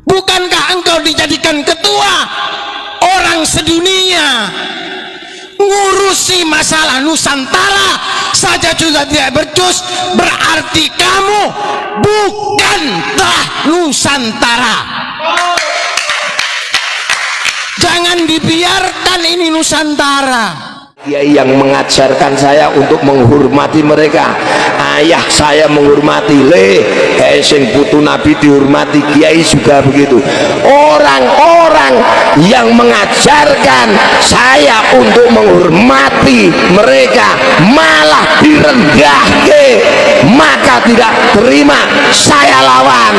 Bukankah engkau dijadikan ketua orang sedunia, ngurusi masalah Nusantara saja juga tidak becus, berarti kamu bukanlah Nusantara. Jangan dibiarkan ini Nusantara. Kiai yang mengajarkan saya untuk menghormati mereka, ayah saya menghormati, sing putu Nabi dihormati, kiai juga begitu. Orang-orang yang mengajarkan saya untuk menghormati mereka malah direndahke, maka tidak terima, saya lawan.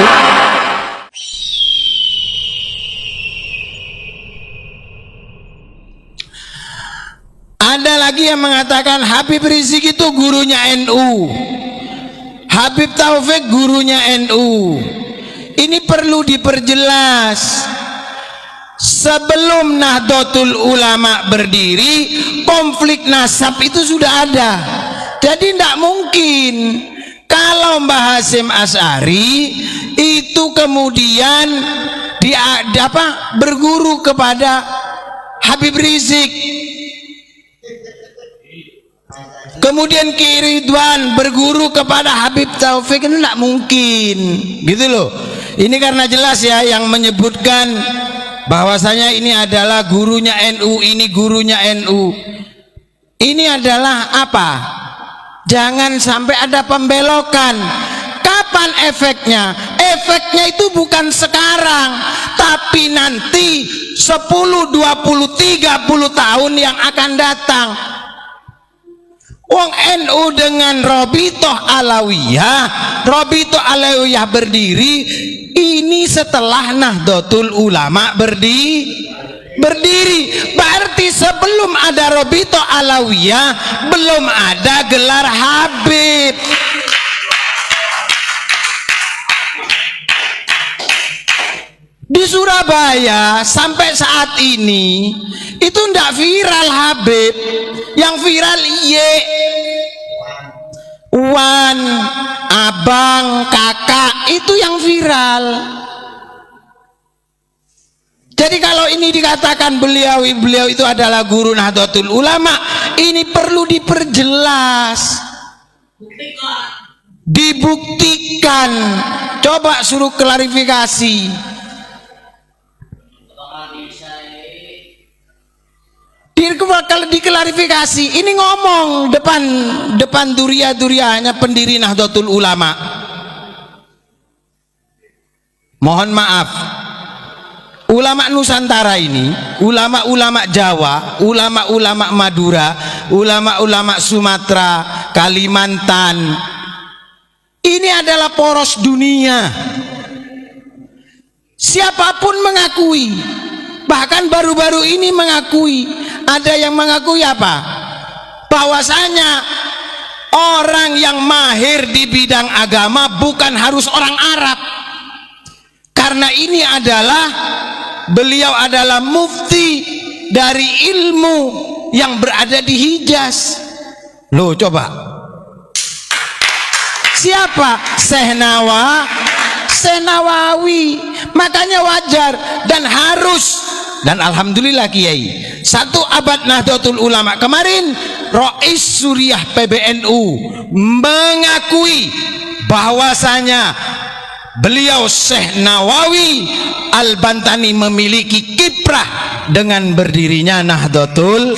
Ada lagi yang mengatakan Habib Rizik itu gurunya NU, Habib Taufik gurunya NU. Ini perlu diperjelas. Sebelum Nahdlatul Ulama berdiri, konflik nasab itu sudah ada. Jadi tidak mungkin kalau Mbah Hasyim Asy'ari itu kemudian berguru kepada Habib Rizik, kemudian Ki Ridwan berguru kepada Habib Taufik, itu tidak mungkin, gitu loh. Ini karena jelas ya yang menyebutkan bahwasanya ini adalah gurunya NU, ini gurunya NU. Ini adalah apa? Jangan sampai ada pembelokan. Kapan efeknya? Efeknya itu bukan sekarang, tapi nanti 10, 20, 30 tahun yang akan datang. Wong NU dengan Robitoh Alawiyah berdiri ini setelah Nahdlatul Ulama berdiri. Berarti sebelum ada Robitoh Alawiyah belum ada gelar Habib. Di Surabaya sampai saat ini itu ndak viral Habib, yang viral Wan, abang, kakak, itu yang viral. Jadi kalau ini dikatakan beliau itu adalah guru Nahdlatul Ulama, ini perlu diperjelas, dibuktikan. Coba suruh klarifikasi. Kalau diklarifikasi, ini ngomong depan duria-durianya pendiri Nahdlatul Ulama. Mohon maaf, ulama Nusantara ini, ulama-ulama Jawa, ulama-ulama Madura, ulama-ulama Sumatera, Kalimantan, ini adalah poros dunia. Siapapun mengakui, bahkan baru-baru ini mengakui, ada yang mengakui apa? Bahwasanya orang yang mahir di bidang agama bukan harus orang Arab, karena ini adalah beliau adalah mufti dari ilmu yang berada di Hijaz. Loh, coba siapa? Syekh Nawawi. Makanya wajar dan harus, dan alhamdulillah Kiai, 1 abad Nahdlatul Ulama kemarin Rais Suriah PBNU mengakui bahwasanya beliau Syekh Nawawi Al-Bantani memiliki kiprah dengan berdirinya Nahdlatul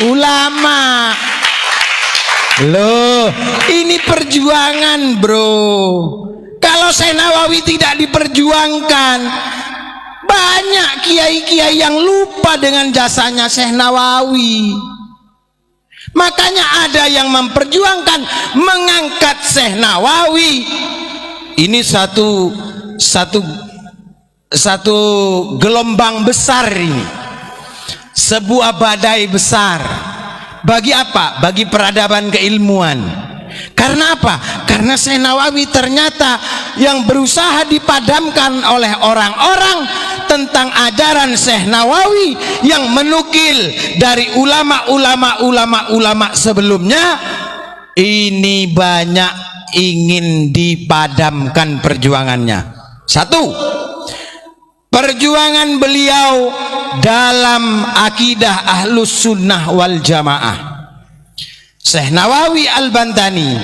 Ulama. Loh, ini perjuangan, bro. Kalau Syekh Nawawi tidak diperjuangkan, banyak kiai-kiai yang lupa dengan jasanya Syekh Nawawi. Makanya ada yang memperjuangkan mengangkat Syekh Nawawi. Ini satu gelombang besar ini, sebuah badai besar. Bagi apa? Bagi peradaban keilmuan. Karena apa? Karena Syekh Nawawi ternyata yang berusaha dipadamkan oleh orang-orang tentang ajaran Syekh Nawawi yang menukil dari ulama-ulama sebelumnya, ini banyak ingin dipadamkan perjuangannya. 1, perjuangan beliau dalam akidah Ahlus Sunnah wal Jamaah. Syekh Nawawi Al-Bantani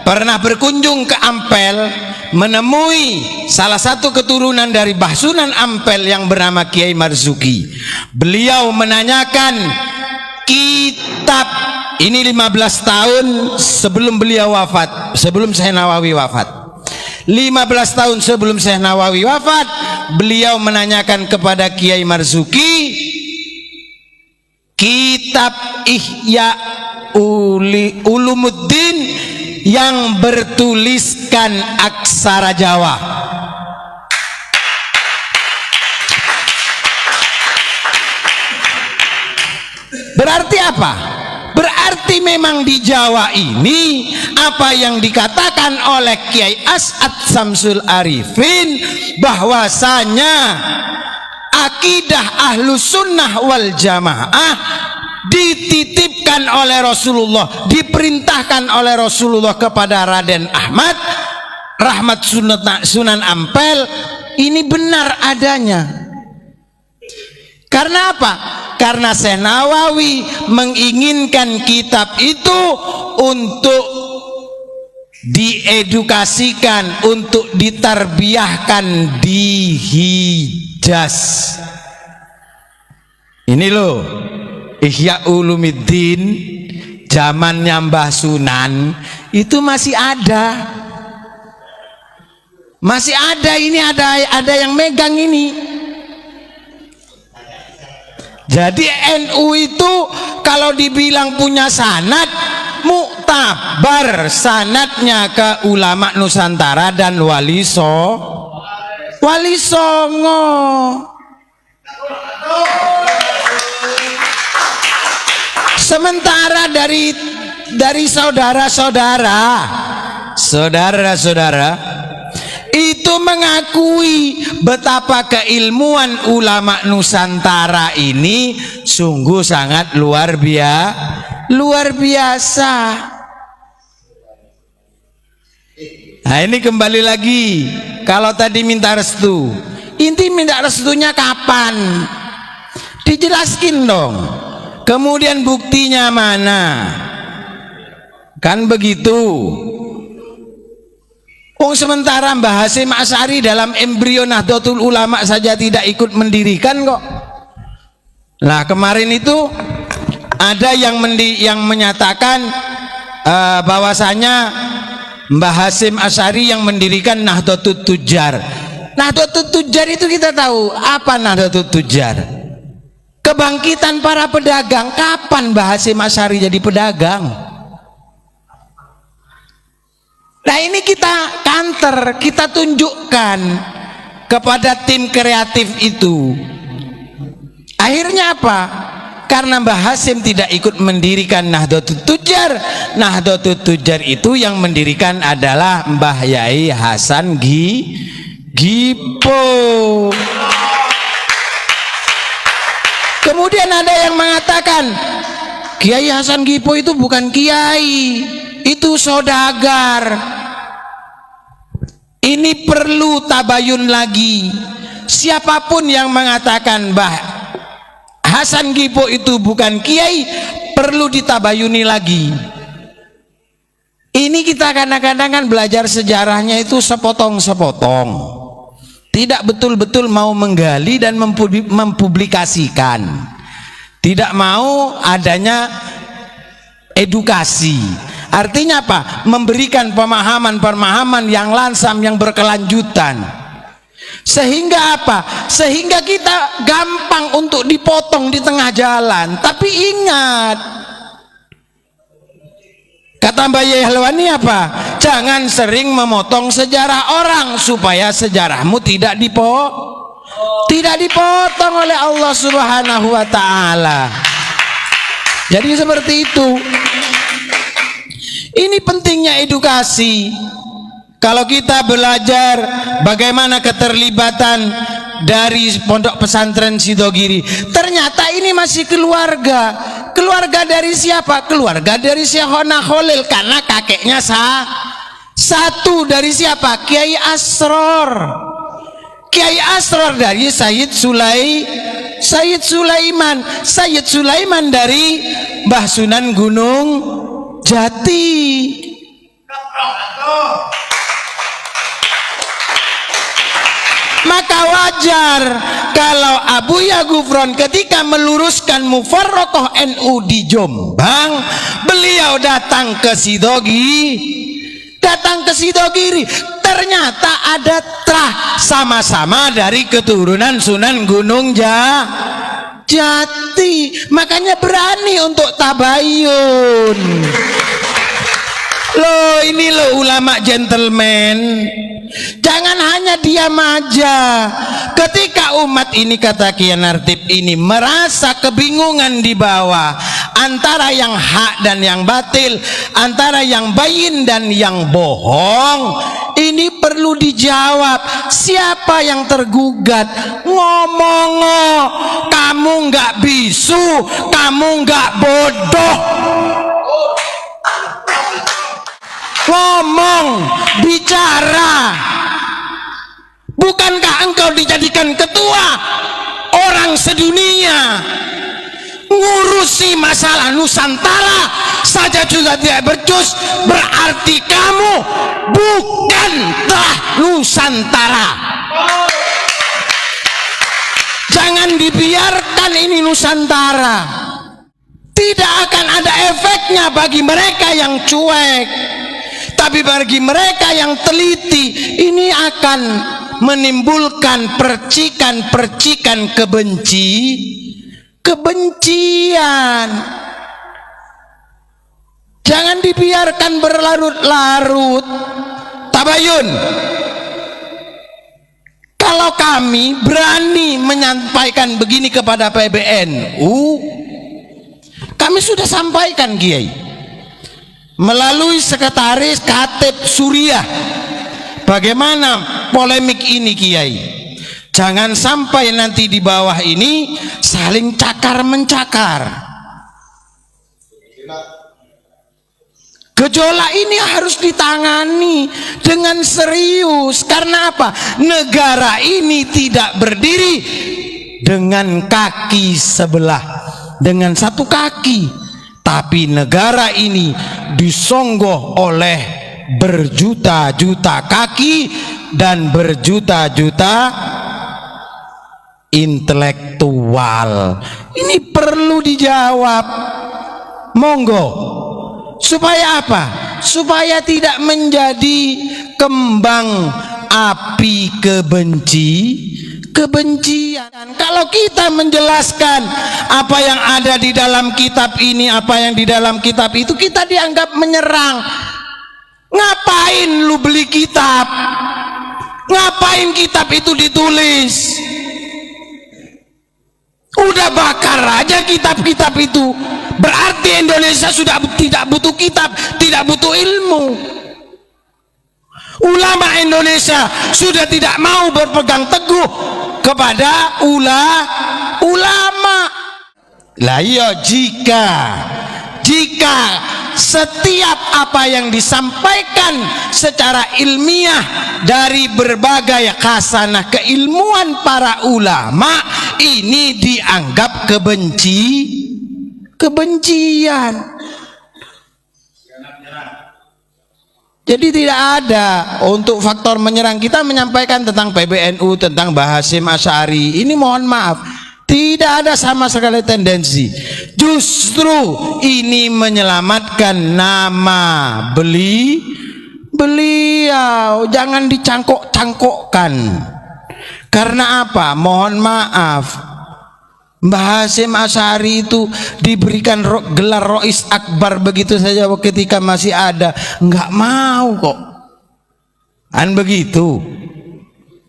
pernah berkunjung ke Ampel, menemui salah satu keturunan dari Bahsunan Ampel yang bernama Kiai Marzuki. Beliau menanyakan kitab ini 15 tahun sebelum beliau wafat, sebelum Syekh Nawawi wafat. 15 tahun sebelum Syekh Nawawi wafat, beliau menanyakan kepada Kiai Marzuki kitab Ihya Ulumuddin yang bertuliskan aksara Jawa. Berarti apa? Berarti memang di Jawa ini apa yang dikatakan oleh Kiai As'ad Samsul Arifin, bahwasanya akidah Ahlus Sunnah wal Jamaah dititipkan oleh Rasulullah, diperintahkan oleh Rasulullah kepada Raden Ahmad Rahmat Sunan Ampel, ini benar adanya. Karena apa? Karena Syekh Nawawi menginginkan kitab itu untuk diedukasikan, untuk ditarbiyahkan di Hijaz. Ini loh, Ihya Ulumuddin zamannya Mbah Sunan itu masih ada. Masih ada, ini ada yang megang ini. Jadi NU itu kalau dibilang punya sanad, muktabar sanadnya ke ulama Nusantara dan Wali Songo. Sementara dari saudara-saudara itu mengakui betapa keilmuan ulama Nusantara ini sungguh sangat luar biasa. Nah, ini kembali lagi, kalau tadi minta restu, inti minta restunya kapan? Dijelaskin dong. Kemudian buktinya mana? Kan begitu. Sementara Mbah Hasyim Asy'ari dalam embrio Nahdlatul Ulama saja tidak ikut mendirikan kok. Nah, kemarin itu ada yang menyatakan bahwasanya Mbah Hasyim Asy'ari yang mendirikan Nahdlatul Tujjar. Nahdlatul Tujjar itu kita tahu apa Nahdlatul Tujjar? Kebangkitan para pedagang. Kapan Mbah Hasyim Asy'ari jadi pedagang? Nah, ini kita kanter, kita tunjukkan kepada tim kreatif itu. Akhirnya apa? Karena Mbah Hasyim tidak ikut mendirikan Nahdlatul Tujjar. Nahdlatul Tujjar itu yang mendirikan adalah Mbah Yai Hasan Gipo. Kemudian ada yang mengatakan Kiai Hasan Gipo itu bukan kiai, itu saudagar. Ini perlu tabayun lagi. Siapapun yang mengatakan Mbah Hasan Gipo itu bukan kiai, perlu ditabayuni lagi. Ini kita kadang-kadang kan belajar sejarahnya itu sepotong-sepotong, tidak betul-betul mau menggali dan mempublikasikan, tidak mau adanya edukasi. Artinya apa? Memberikan pemahaman-pemahaman yang lansam, yang berkelanjutan. Sehingga apa? Sehingga kita gampang untuk dipotong di tengah jalan. Tapi ingat, kata Mbak Yahlwani apa? Jangan sering memotong sejarah orang supaya sejarahmu tidak dipotong oleh Allah Subhanahu wa Ta'ala. Jadi seperti itu. Ini pentingnya edukasi. Kalau kita belajar bagaimana keterlibatan dari pondok pesantren Sidogiri, ternyata ini masih keluarga. Keluarga dari siapa? Keluarga dari Syekhona Khalil, karena kakeknya satu dari siapa? Kiai Asror. Kiai Asrar dari Sayyid Sulaiman dari Mbah Sunan Gunung Jati. Maka wajar kalau Abuya Gufron ketika meluruskan mufarraqah NU di Jombang, beliau datang ke Sidogiri, ternyata ada sama-sama dari keturunan Sunan Gunung Jati. Makanya berani untuk tabayun. Loh, ini loh ulama gentleman. Jangan hanya diam aja. Ketika umat ini, kata Kiai Nartib ini, merasa kebingungan di bawah antara yang hak dan yang batil, antara yang bayin dan yang bohong, ini perlu dijawab. Siapa yang tergugat? Ngomong, kamu nggak bisu, kamu nggak bodoh. Ngomong, bicara. Bukankah engkau dijadikan ketua orang sedunia, ngurusi masalah Nusantara saja juga tidak becus, berarti kamu bukanlah Nusantara. Jangan dibiarkan ini Nusantara. Tidak akan ada efeknya bagi mereka yang cuek, tapi bagi mereka yang teliti ini akan menimbulkan percikan-percikan kebencian. Jangan dibiarkan berlarut-larut. Tabayun. Kalau kami berani menyampaikan begini kepada PBNU, kami sudah sampaikan, Kiai, melalui sekretaris Khatib Suriah. Bagaimana polemik ini, Kiai? Jangan sampai nanti di bawah ini saling cakar-mencakar. Gejolak ini harus ditangani dengan serius. Karena apa? Negara ini tidak berdiri dengan kaki sebelah, dengan satu kaki, tapi negara ini disonggoh oleh berjuta-juta kaki dan berjuta-juta intelektual. Ini perlu dijawab. Monggo. Supaya apa? Supaya tidak menjadi kembang api kebencian. Kalau kita menjelaskan apa yang ada di dalam kitab ini, apa yang di dalam kitab itu, kita dianggap menyerang. Ngapain lu beli kitab? Ngapain kitab itu ditulis? Udah bakar aja kitab-kitab itu. Berarti Indonesia sudah tidak butuh kitab, tidak butuh ilmu. Ulama Indonesia sudah tidak mau berpegang teguh kepada ulama. Lah iya, jika setiap apa yang disampaikan secara ilmiah dari berbagai khasanah keilmuan para ulama ini dianggap kebencian. Jadi tidak ada untuk faktor menyerang. Kita menyampaikan tentang PBNU, tentang Mbah Hasyim Asy'ari. Ini mohon maaf, tidak ada sama sekali tendensi. Justru ini menyelamatkan nama beliau. Jangan dicangkok-cangkokkan. Karena apa? Mohon maaf, Mbah Hasyim Asy'ari itu diberikan gelar Rois Akbar begitu saja ketika masih ada, nggak mau kok. Kan begitu.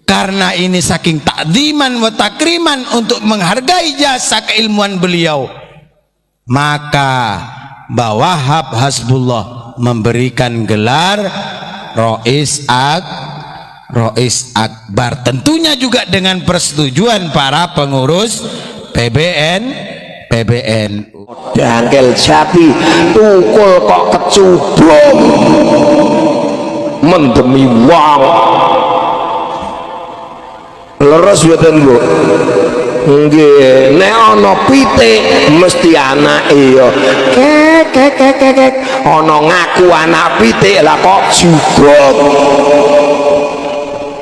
Karena ini saking takdiman wa takriman untuk menghargai jasa keilmuan beliau, maka Mbah Wahab Hasbullah memberikan gelar Rois Akbar, tentunya juga dengan persetujuan para pengurus PBNU. Dangkel sapi tukul kok kecubung mendemi wong. leres mboten Bu? Nggih, nek ana pitik mesti anake ya kek ana ngaku anak pitik lah kok jugruk.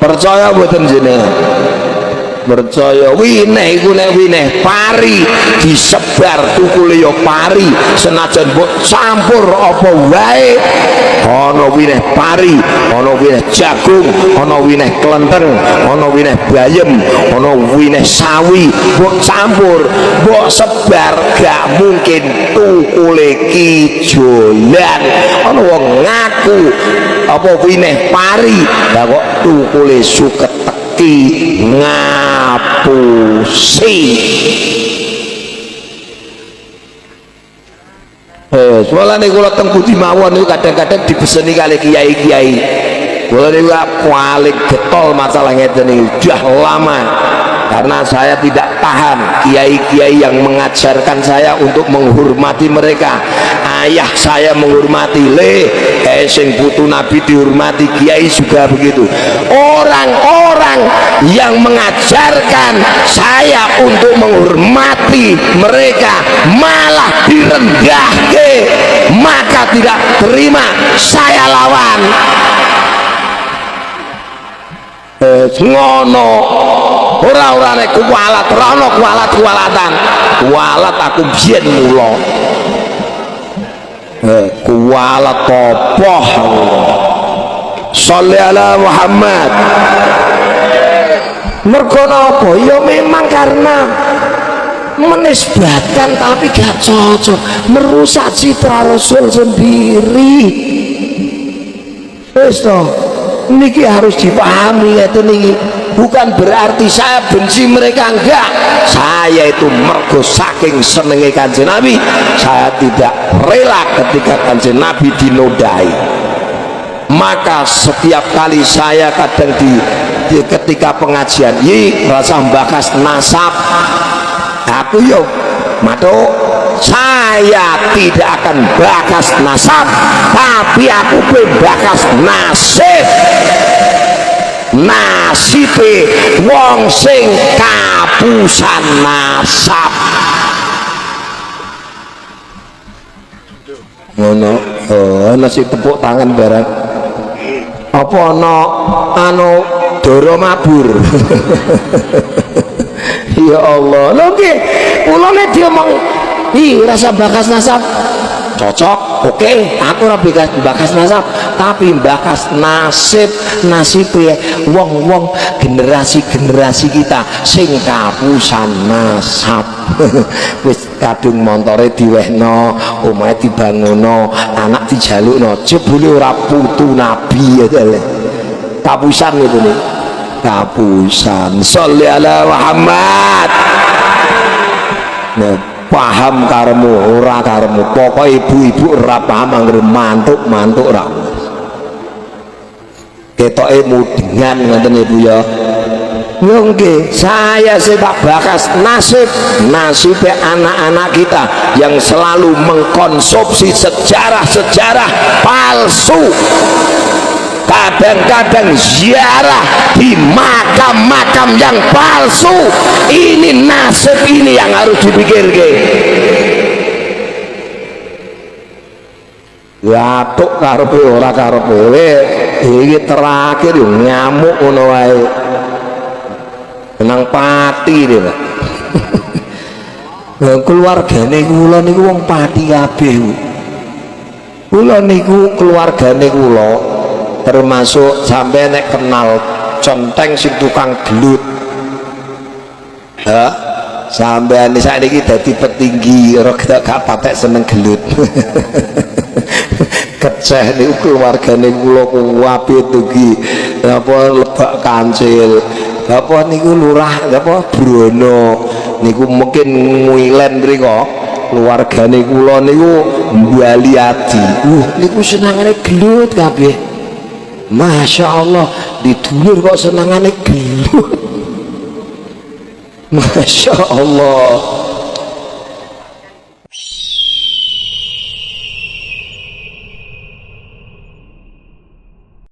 Percaya mboten jenengan? Percaya wineh iku nek wineh pari disebar tukule ya pari senajan mbok campur apa wae ana wineh pari ana wineh jagung ana wineh klenteng ana wineh bayem ana wineh sawi mbok campur mbok sebar gak mungkin tukule kijolan ana wong ngaku apa wineh pari lah kok tukule suket ngapusi. Soalnya nih kalau teng Budi mawon itu kadang-kadang dibeseni kali kiai-kiai. Kalau nih paling getol masalah ngeten ini sudah lama karena saya tidak paham kiai-kiai yang mengajarkan saya untuk menghormati mereka. Ayah saya menghormati sing putu Nabi dihormati, kiai juga begitu. Orang-orang yang mengajarkan saya untuk menghormati mereka malah direndahke, maka tidak terima, saya lawan. Ngono ora-orane kuwalat, ora ana kuwalat-kuwalatan. Kuwalat aku biyen mula. Kuwalat topoh. Sholli ala Muhammad. Mergo napa? Ya memang karena menisbatkan tapi gak cocok, merusak citra Rasul sendiri. Wis to, niki harus dipahami ngeten niki. Bukan berarti saya benci mereka, enggak. Saya itu mergo saking senenge Kanjeng Nabi, saya tidak rela ketika Kanjeng Nabi dinodai. Maka setiap kali saya kadang di ketika pengajian yi rasa bakas nasab, aku yo matuk, saya tidak akan bakas nasab, tapi aku bakas nasib. Nasibe wong sing kapusan nasab. Ngono, nasi tepuk tangan barang. Apa ana anu doro mabur. Ya Allah, lho nggih, kula nek diomong rasa bakas nasab cocok, oke, aku ora bakas nasab, tapi bakas nasib, nasibe wong-wong generasi-generasi kita sing kapusan nasab. Wis kadung montore diwehno, omahe dibanguno, anak dijalukno, jebule ora putu nabi ya tele. Kapusan itu nih, kapusan. Sholli ala Muhammad. Nah, paham karemu ora karemu, pokok ibu-ibu ora paham anggere mantuk-mantuk ora. Ketoke mudengan ngoten Ibu ya. Yo nggih, saya sebab bakas nasib anak-anak kita yang selalu mengkonsumsi sejarah-sejarah palsu. Kadang-kadang ziarah di makam-makam yang palsu. Ini nasib ini yang harus dipikirkan. Watuk karepe ora karepe iki terakhir yo nyamuk ngono wae. Nang pati lho. Keluargane kula niku wong pati kabeh. Kula niku keluargane kula termasuk sampai nek kenal conteng si tukang gelut, sampai ini saat ini dadi petinggi kita gak patek seneng gelut. Keceh nih keluargane kula kuwapi tugi apa Lebak Kancil, apa niku lurah apa Brono niku mungkin Ngilen mriko keluargane kula niku Mbali Adi. Niku senengane gelut kabeh. Masya Allah, di dulur kok senangannya gelut. Masya Allah.